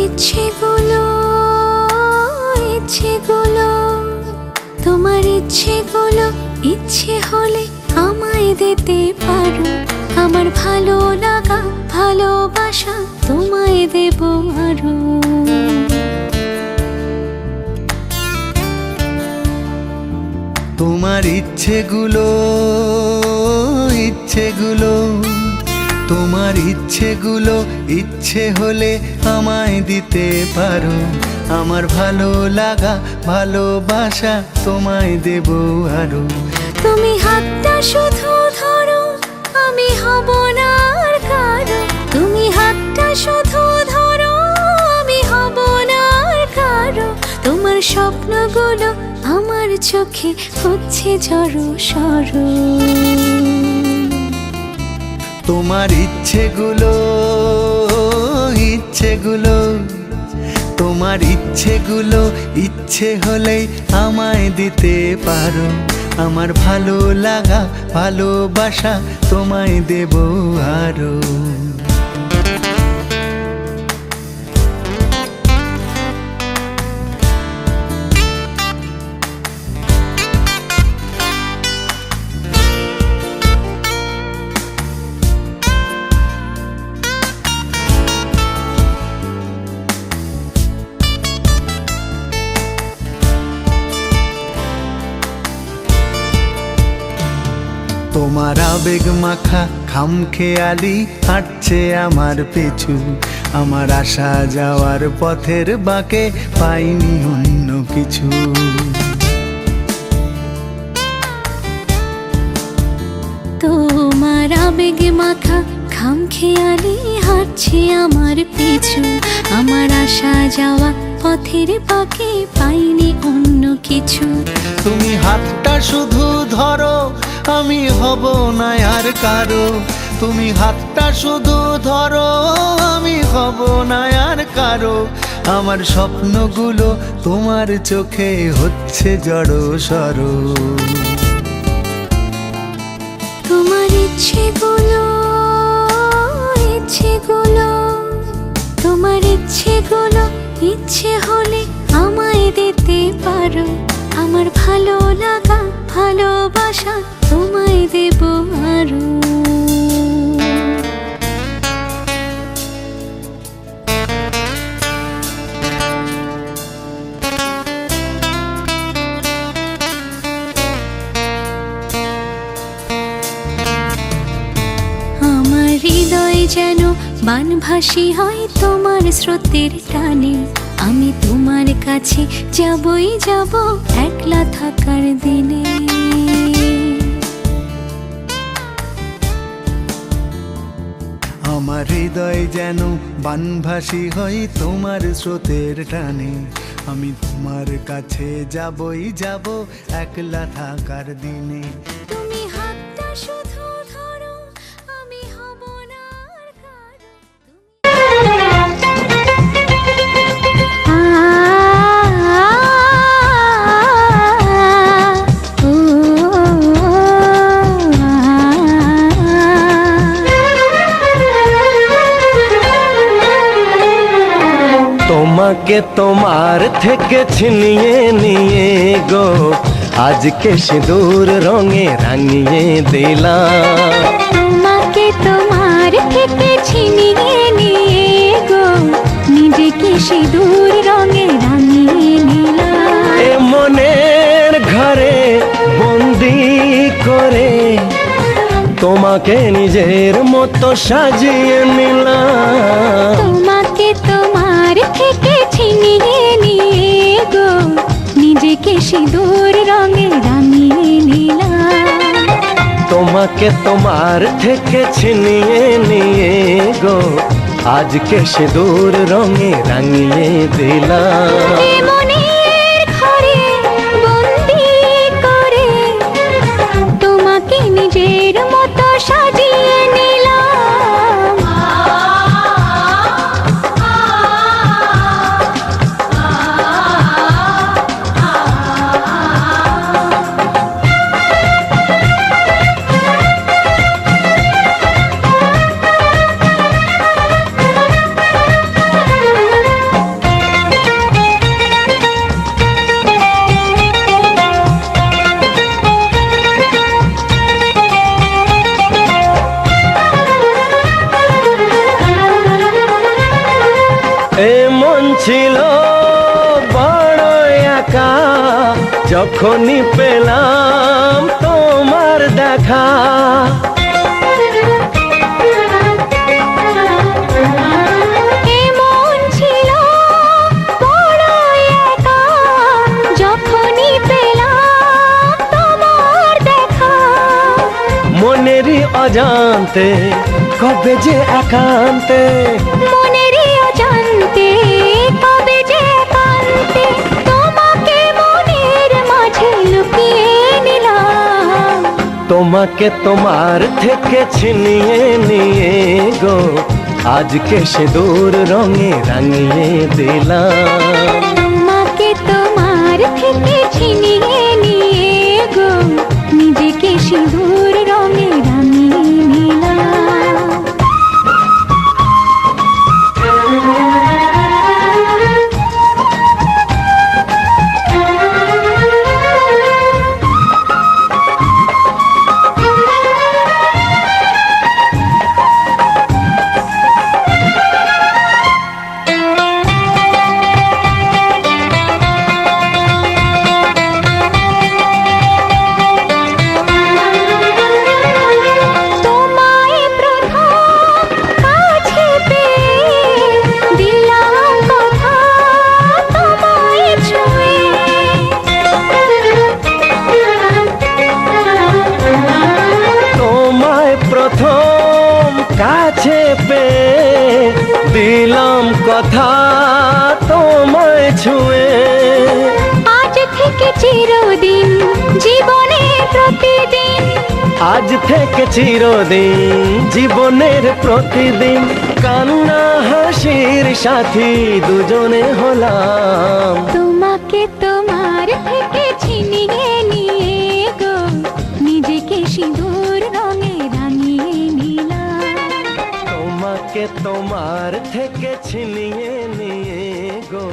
ইচ্ছেগুলো ইচ্ছেগুলো তোমার ইচ্ছেগুলো ইচ্ছে হলে আমায় দিতে পারো। আমার ভালো লাগা ভালোবাসা তোমায় দেব আরো। তোমার ইচ্ছেগুলো ইচ্ছেগুলো তোমার ইচ্ছেগুলো ইচ্ছে হলে আমায় দিতে পারো। আমার ভালো লাগা ভালোবাসা তোমায় দেব আরো। তুমি হাতটা শুধু ধরো, আমি হব না আর কারো। তুমি হাতটা শুধু ধরো, আমি হব না আর কারো। তোমার স্বপ্নগুলো আমার চোখে হচ্ছে জড়ো সরো। তোমার ইচ্ছেগুলো ইচ্ছেগুলো তোমার ইচ্ছেগুলো ইচ্ছে হলেই আমায় দিতে পারো। আমার ভালো লাগা ভালোবাসা তোমায় দেব আরো। তোমার আবেগ মাখা খামখেয়ালি হাঁটছে আমার পিছু। আমার আসা যাওয়ার পথের বাঁকে পাইনি অন্য কিছু। তোমার আবেগ মাখা খামখেয়ালি হাঁটছে আমার পিছু। আমার আসা যাওয়া পথের বাঁকে পাইনি অন্য কিছু। তুমি হাতটা শুধু ধরো, আমি হব না আর কারো। তুমি হাতটা শুধু ধরো, আমি হব না আর কারো। আমার স্বপ্নগুলো তোমার চোখে হচ্ছে জড়ো সরো। তোমার ইচ্ছেগুলো ইচ্ছেগুলো তোমার ইচ্ছেগুলো ইচ্ছে হলে আমায় দিতে পারো। আমার ভালো লাগা ভালোবাসা তোমায় দেব আরো। আমার হৃদয় যেন বানভাসী হয় তোমার স্রোতের টানে। আমি তোমার কাছে যাবই যাব একলা থাকার দিনে। আমার হৃদয় যেন বানভাসী হয় তোমার স্রোতের টানে। আমি তোমার কাছে যাবই যাব একলা থাকার দিনে। তুমি হাতটা শুধু ধরো, আমি হব না আর কারো। তোমাকে তোমার থেকে ছিনিয়ে নিয়ে গো আজকে সিঁদুর রঙে রাঙিয়ে দিলাম। তোমাকে তোমার থেকে ছিনিয়ে নিয়ে গো নিজেকে সিঁদুর রঙে রাঙিয়ে নিলাম। এ মনের ঘরে বন্দি করে তোমাকে নিজের মতো সাজিয়ে নিলাম। তোমাকে তোমার থেকে ছিনিয়ে নিয়ে গো নিজেকে সিঁদুর রঙে রাঙিয়ে নিলাম। তোমাকে তোমার থেকে ছিনিয়ে নিয়ে গো আজকে সিঁদুর রঙে রাঙিয়ে দিলাম। এ মনের ঘরে বন্দি করে তোমাকে নিজের মতো সাজিয়ে নিলাম। ছিল বড় একা, যখনই পেলাম তোমার দেখা। এমন ছিল বড় একা, যখনই পেলাম তোমার দেখা। মনেরই অজান্তে কবে যে একান্তে, মনেরই অজান্তে কবে যে একান্তে তোমাকে মনের মাঝে লুকিয়ে নিলাম। তোমাকে তোমার থেকে ছিনিয়ে নিয়ে গো, আজকে সে দূর রঙে রাঙিয়ে দিলাম। তোমাকে তোমার থেকে ছিনিয়ে নিয়ে গো, নিজেকে সিঁদুর রঙে রাঙিয়ে নিলাম। তোমায় প্রথম কাছে পেয়ে দিলাম কথা তোমায় ছুঁয়ে। তোমায় প্রথম কাছে পেয়ে দিলাম কথা তোমায় ছুঁয়ে। আজ থেকে চিরদিন জীবনের প্রতিদিন, আজ থেকে চিরদিন জীবনের প্রতিদিন, কান্না হাসির সাথী দুজনে হলাম। তোমাকে তোমার থেকে ছিনিয়ে নিয়ে গো, নিজেকে সিঁদুর রঙে রাঙিয়ে নিলাম। তোমাকে তোমার থেকে ছিনিয়ে নিয়ে গো,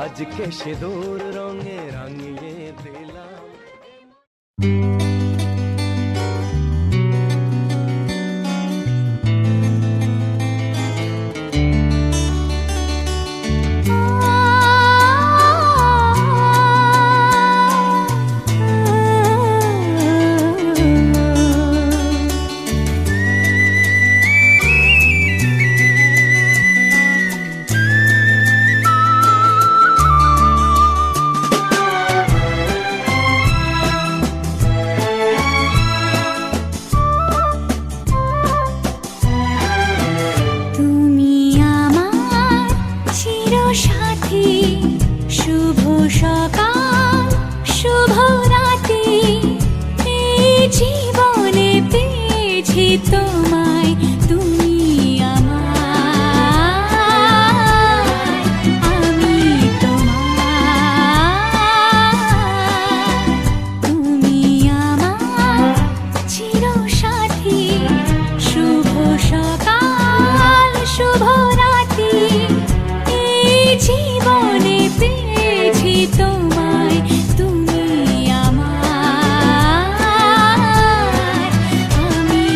আজকে সিঁদুর রঙে রাঙিয়ে দিলাম। তুমি আমার চিরসাথী, শুভ সকাল শুভ রাতি, এই জীবনে পেয়েছি তোমায়। তুমি আমার, আমি তোমার। তুমি আমার চিরসাথী, শুভ সকাল শুভ রাতি, এই জীবনে পেয়েছি তোমায়। তুমি আমার, আমি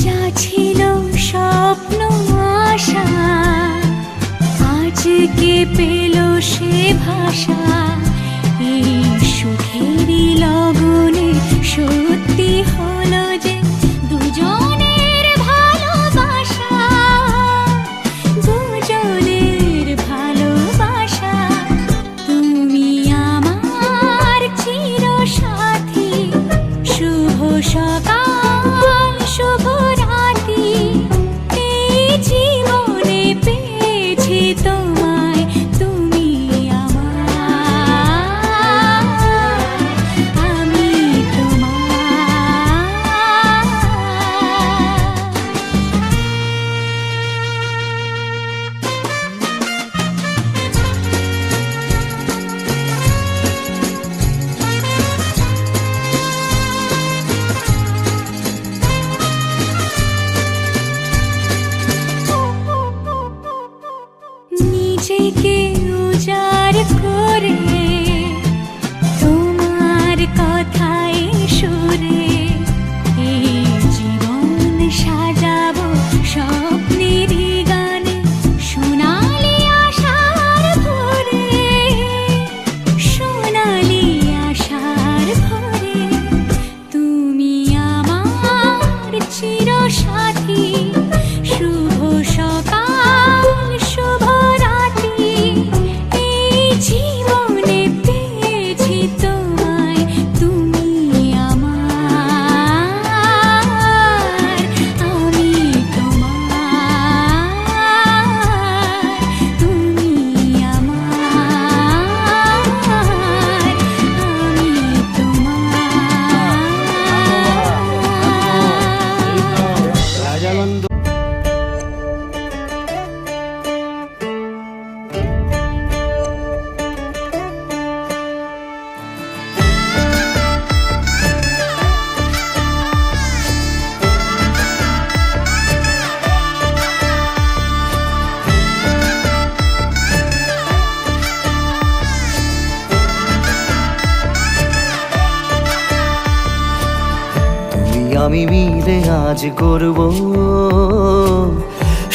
যা ছিল স্বপ্ন আশা, আজকে পেল সে ভাষা। এই সুখেরই লগনে সত্যি হলো যে দুজনের ভালোবাসা, দুজনের ভালোবাসা। তুমি আমার চিরসাথী, শুভ সকাল শুভ রাতি, এই জীবনে পেয়েছি তোমায়। তুমি আমার, আমি তোমার। সাথী, শুভ সকাল শুভ রাত্রি, এই জীবনে পেয়েছি তোমায়, তুমি আমার, আমি তোমার, তুমি আমার, আমি তোমার। তুমি আমি মিলে আজ করব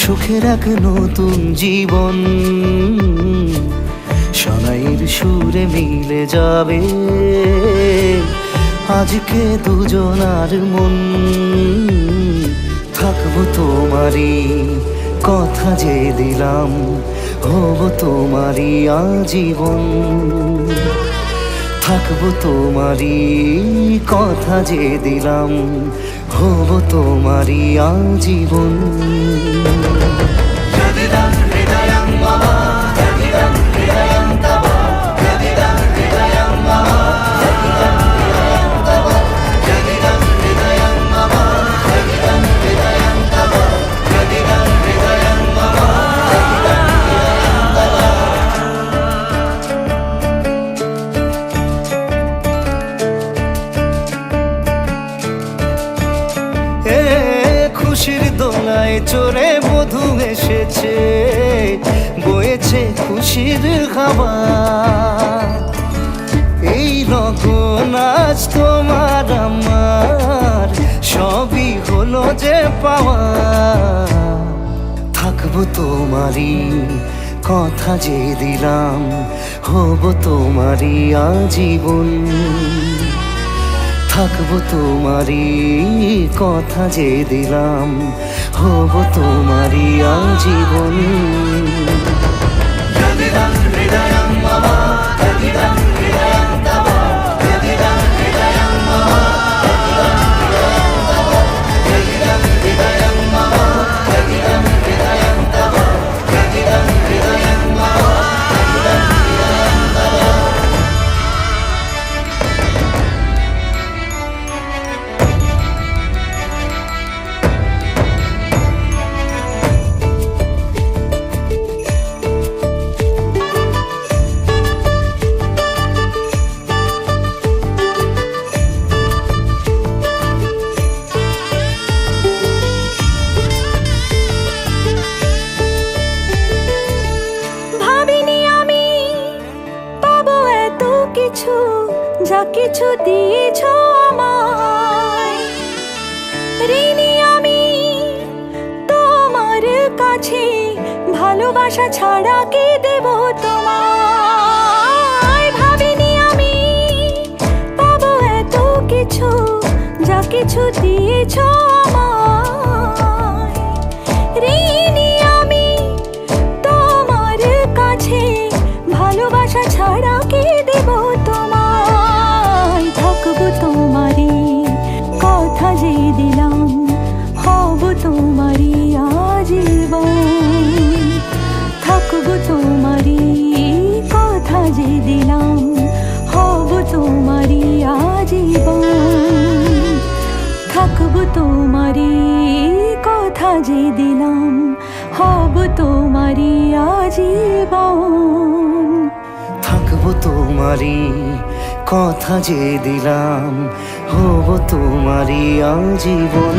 সুখের এক নতুন জীবন, শোনাইয়ের সুরে মিলে যাবে আজকে দুজনার মন। থাকবো তোমারই কথা যে দিলাম, হব তোমারই আজীবন। থাকবো তোমারই কথা যে দিলাম, হব তোমারই আজীবন। খুশির দোলায় চড়ে মধু এসেছে, বয়েছে খুশির খাবার। এই রকম আজ তোমার আমার সবই হলো যে পাওয়া। থাকবো তোমারই কথা যে দিলাম, হব তোমারই আজীবন। থাকবো তোমারই কথা যে দিলাম, হব তোমারই আজীবন। যা কিছু দিয়েছ আমায়, ঋণী আমি তোমার কাছে, ভালোবাসা ছাড়া কি দেব তোমায়। ভাবিনি আমি পাবো এত কিছু, যা কিছু দিয়েছ আমায়, ঋণী আমি তোমার কাছে, ভালোবাসা ছাড়া কি দেব তোমায়। থাকবো তোমারই কথা যে দিলাম, হব তোমারই আজীবন। থাকবো তোমারই কথা যে দিলাম, হব তোমারই আজীবন। থাকবো তোমারই কথা যে দিলাম, হব তোমারই আজীবন। থাকবো তোমারই কথা যে দিলাম, হব তোমারই আজীবন।